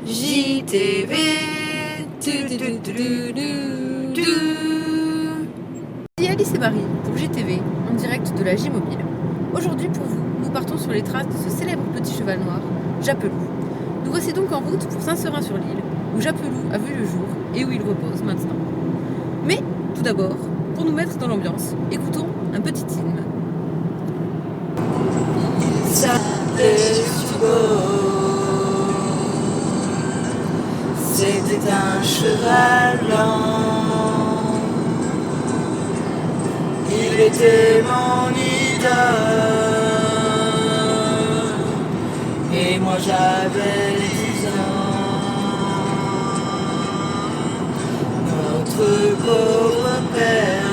JTV. C'est Alice et Marie pour JTV, en direct de la J-Mobile. Aujourd'hui pour vous, nous partons sur les traces de ce célèbre petit cheval noir, Japelou. Nous voici donc en route pour Saint-Seurin-sur-l'Île, où Japelou a vu le jour et où il repose maintenant. Mais tout d'abord, pour nous mettre dans l'ambiance, écoutons un petit hymne. C'était un cheval blanc. Il était mon idole. Et moi j'avais 10 ans. Notre pauvre père,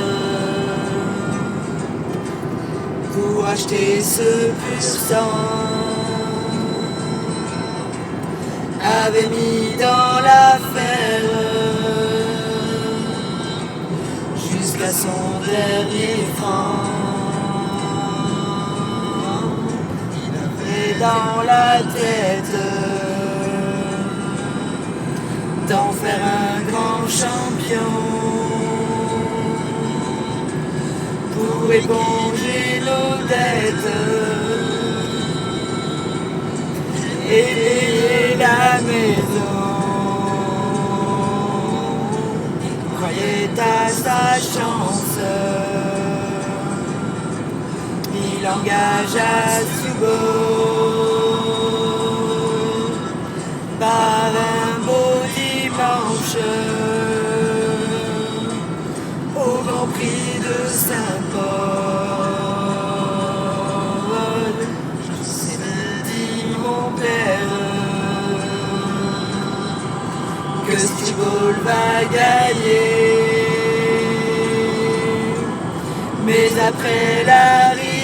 pour acheter ce pur sang, avait mis dans l'affaire jusqu'à son dernier franc. Il avait dans la tête d'en faire un grand champion pour éponger nos dettes et payer la maison. Il croyait à sa chance. Il engagea Subo par un beau dimanche au Grand Prix de Saint-Paul. C'est dit mon père que Stibol va gagner, mais après la rivière,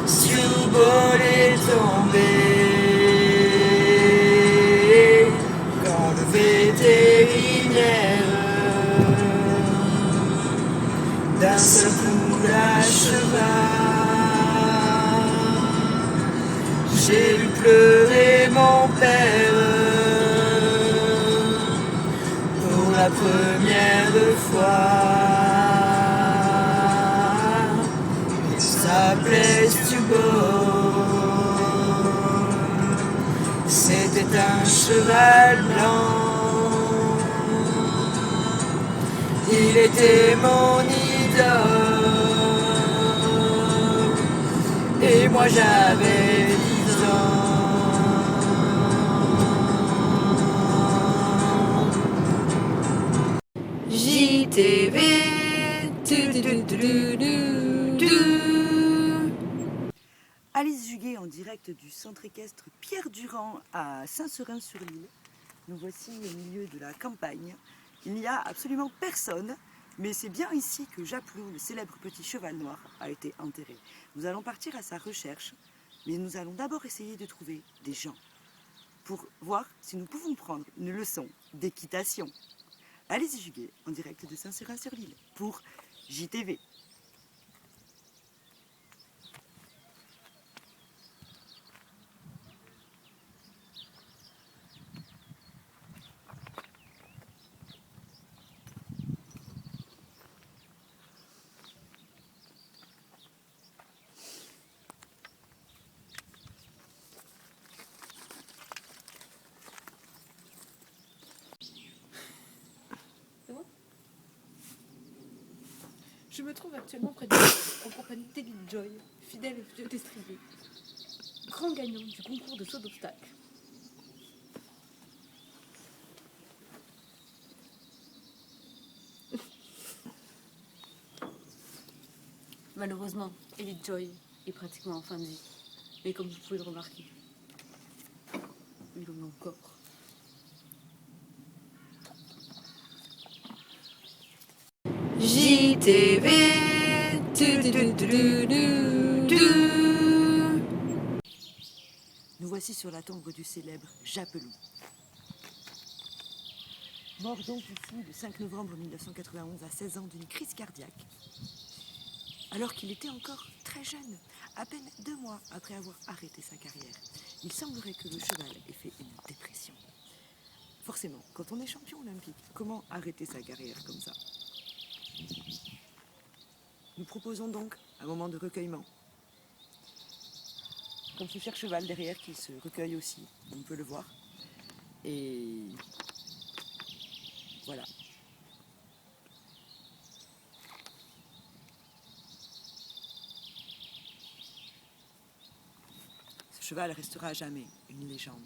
Stibol est tombé quand le vétérinaire d'un seul coup l'acheva. J'ai vu pleurer mon père pour la première fois. Il s'appelait Stubol. C'était un cheval blanc. Il était mon idole. Et moi j'avais 10 ans. JTV. Alice Juguet en direct du centre équestre Pierre Durand à Saint-Seurin-sur-l'Île. Nous voici au milieu de la campagne. Il n'y a absolument personne, mais c'est bien ici que Japelou, le célèbre petit cheval noir, a été enterré. Nous allons partir à sa recherche, mais nous allons d'abord essayer de trouver des gens pour voir si nous pouvons prendre une leçon d'équitation. Alice Juguet en direct de Saint-Seurin-sur-l'Île pour JTV. Je me trouve actuellement près de en compagnie d'Elite Joy, fidèle vieux destrier, grand gagnant du concours de saut d'obstacles. Malheureusement, Elite Joy est pratiquement en fin de vie, mais comme vous pouvez le remarquer, il en a encore. JTV. Nous voici sur la tombe du célèbre Japelou. Mort donc ici le 5 novembre 1991 à 16 ans d'une crise cardiaque. Alors qu'il était encore très jeune, à peine 2 mois après avoir arrêté sa carrière. il semblerait que le cheval ait fait une dépression. Forcément, quand on est champion olympique, comment arrêter sa carrière comme ça? Nous proposons donc un moment de recueillement. Comme ce cher cheval derrière qui se recueille aussi, on peut le voir. Et voilà. Ce cheval restera à jamais une légende.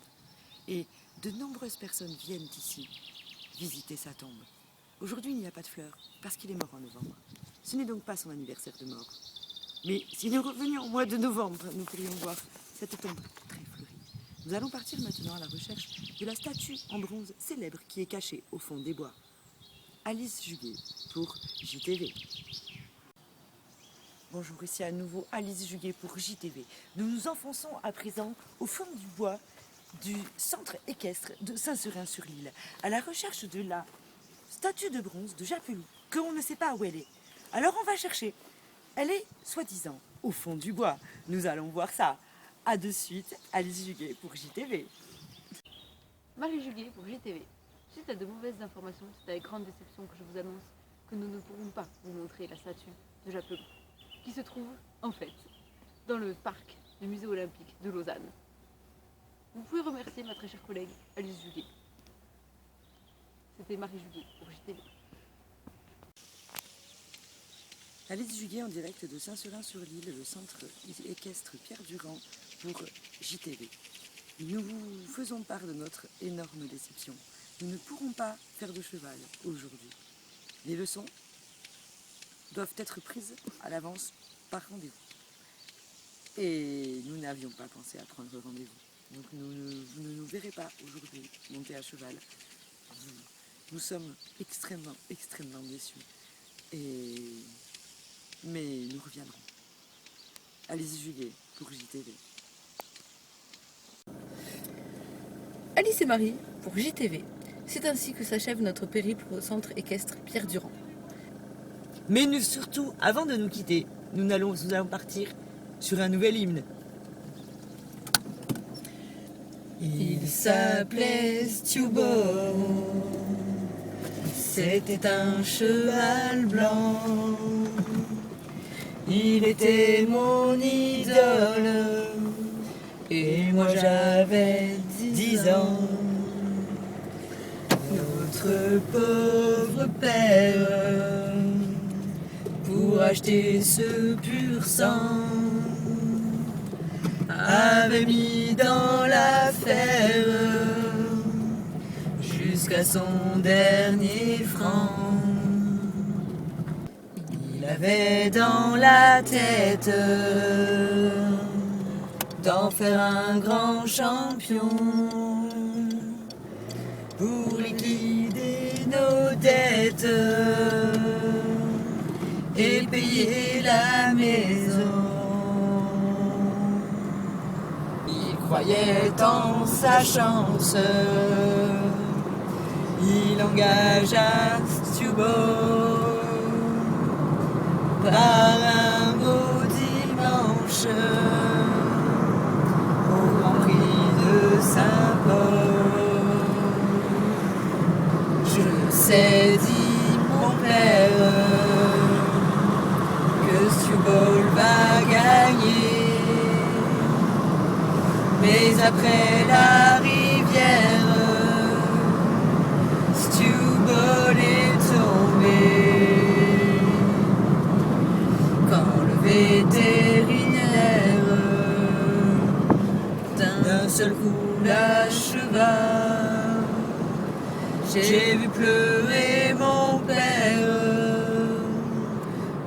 Et de nombreuses personnes viennent ici visiter sa tombe. Aujourd'hui, il n'y a pas de fleurs parce qu'il est mort en novembre. Ce n'est donc pas son anniversaire de mort. Mais si nous revenions au mois de novembre, nous pourrions voir cette tombe très fleurie. Nous allons partir maintenant à la recherche de la statue en bronze célèbre qui est cachée au fond des bois. Alice Juguet pour JTV. Bonjour, ici à nouveau Alice Juguet pour JTV. Nous nous enfonçons à présent au fond du bois du centre équestre de Saint-Seurin-sur-l'Île, à la recherche de la statue de bronze de Japelou, que l'on ne sait pas où elle est. Alors on va chercher. Elle est, soi-disant, au fond du bois. Nous allons voir ça. A de suite, Alice Juguet pour JTV. Marie Juguet pour JTV. Suite à de mauvaises informations, c'est avec grande déception que je vous annonce que nous ne pourrons pas vous montrer la statue de Japelou, qui se trouve, en fait, dans le parc du musée olympique de Lausanne. Vous pouvez remercier ma très chère collègue Alice Juguet. C'était Marie Juguet pour JTV. Alice Juguet en direct de Saint-Seurin-sur-l'Île, le centre équestre Pierre Durand pour JTV. Nous vous faisons part de notre énorme déception. Nous ne pourrons pas faire de cheval aujourd'hui. Les leçons doivent être prises à l'avance par rendez-vous. Et nous n'avions pas pensé à prendre rendez-vous. Donc vous ne nous verrez pas aujourd'hui monter à cheval. Nous sommes extrêmement déçus. Mais nous reviendrons. Alice Juguet pour JTV. Alice et Marie pour JTV. C'est ainsi que s'achève notre périple au centre équestre Pierre Durand. Mais nous, surtout, avant de nous quitter, nous allons partir sur un nouvel hymne. Il s'appelait Stewbo. C'était un cheval blanc. Il était mon idole. Et moi j'avais 10 ans. Notre pauvre père, pour acheter ce pur sang, avait mis dans l'affaire jusqu'à son dernier franc. Il avait dans la tête d'en faire un grand champion pour liquider nos dettes et payer la maison. Il croyait en sa chance, il engagea Stewbo par un beau dimanche au Grand Prix de Saint-Paul. Je sais, dit mon père, que Stewbo va gagner. Mais après la rivière, Stewbo est tombé. Quand le vétérinaire d'un seul coup l'acheva, j'ai vu pleurer mon père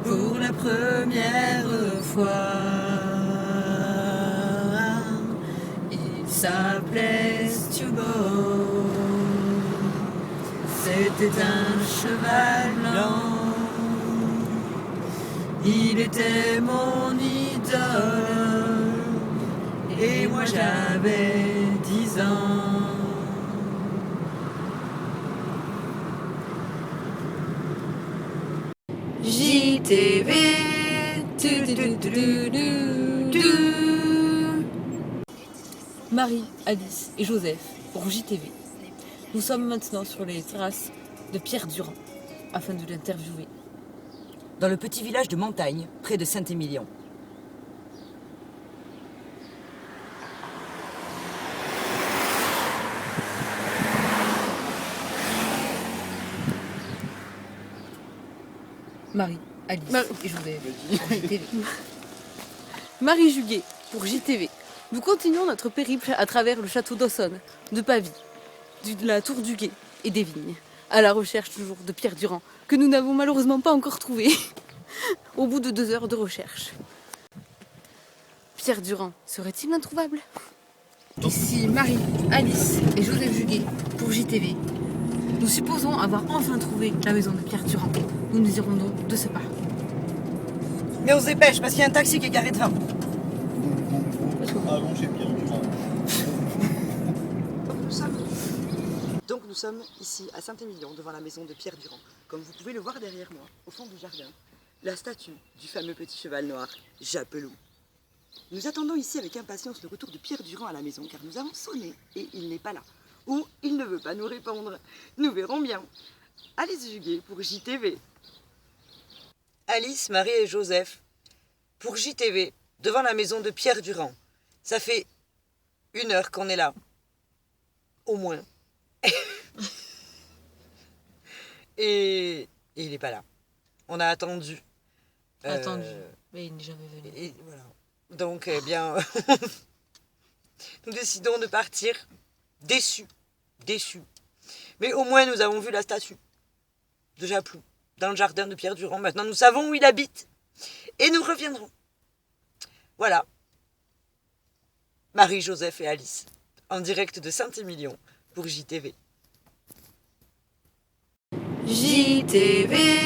pour la première fois. Il s'appelait Stewbo. C'était un cheval blanc. Il était mon idole. Et moi j'avais 10 ans. JTV. Tu, tu, tu, tu, tu, tu. Marie, Alice et Joseph pour JTV. Nous sommes maintenant sur les traces de Pierre Durand afin de l'interviewer. Dans le petit village de Montagne, près de Saint-Émilion. Marie, Alice et Joseph pour JTV. Marie Juguet pour JTV. Nous continuons notre périple à travers le château d'Aussonne, de Pavie, de la tour du Guet et des vignes, à la recherche toujours de Pierre Durand, que nous n'avons malheureusement pas encore trouvé, au bout de 2 heures de recherche. Pierre Durand serait-il introuvable? Ici Marie, Alice et Joseph Juguet pour JTV. Nous supposons avoir enfin trouvé la maison de Pierre Durand. Nous nous irons donc de ce pas. Mais on se dépêche parce qu'il y a un taxi qui est garé devant. Allons chez Pierre Durand. Donc nous sommes ici à Saint-Émilion devant la maison de Pierre Durand. Comme vous pouvez le voir derrière moi, au fond du jardin, la statue du fameux petit cheval noir, Japelou. Nous attendons ici avec impatience le retour de Pierre Durand à la maison car nous avons sonné et il n'est pas là. Ou il ne veut pas nous répondre. Nous verrons bien. Alice Juguet pour JTV. Alice, Marie et Joseph pour JTV devant la maison de Pierre Durand. Ça fait 1 heure qu'on est là. Au moins. et il n'est pas là. On a attendu. Mais il n'est jamais venu. Et voilà. Donc, eh bien, nous décidons de partir déçus. Mais au moins, nous avons vu la statue de Japelou dans le jardin de Pierre Durand. Maintenant, nous savons où il habite. Et nous reviendrons. Voilà. Marie, Joseph et Alice, en direct de Saint-Émilion pour JTV. JTV.